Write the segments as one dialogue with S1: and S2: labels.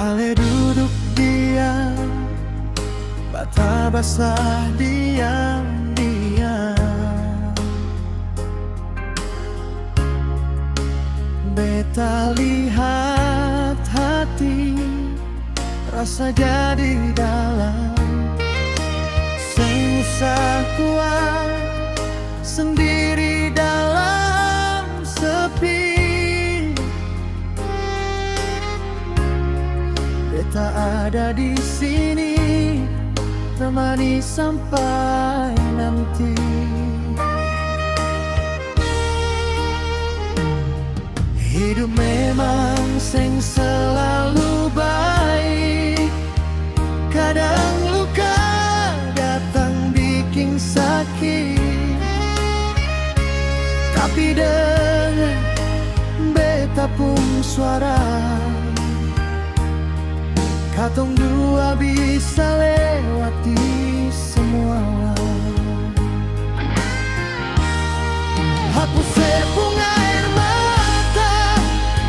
S1: Ale duduk diam, bata basah diam-diam. Beta lihat hati, rasa jadi dalam. Seng usah kuat sendiri dalam sepi. Beta ada di sini, temani sampai nanti. Hidup memang seng selalu baik, kadang luka datang bikin sakit. Tapi dengar beta pun suara, katong dua bisa lewati semua. Hapus sepung air mata,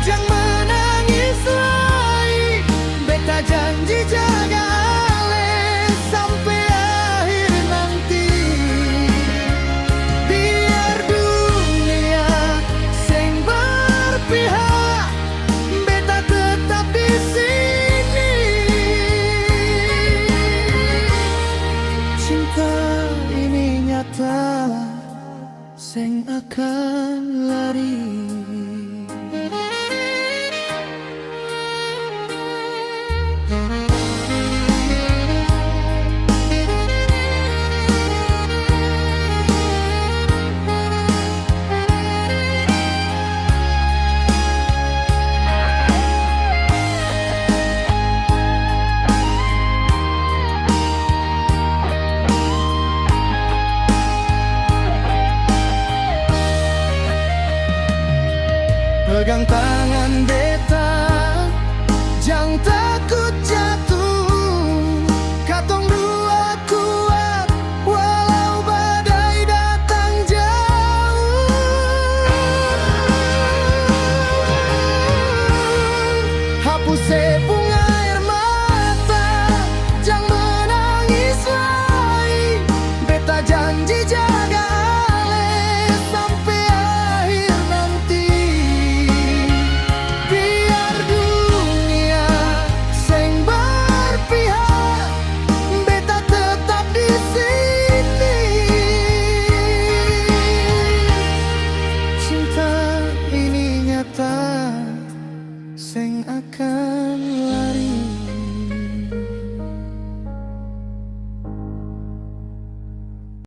S1: jangan menangis lagi. Beta janji jaga ale sampai akhir nanti. Biar dunia seng berpihak, beta tetap di sini. Cinta ini nyata, seng akan lari. Pegang tangan beta,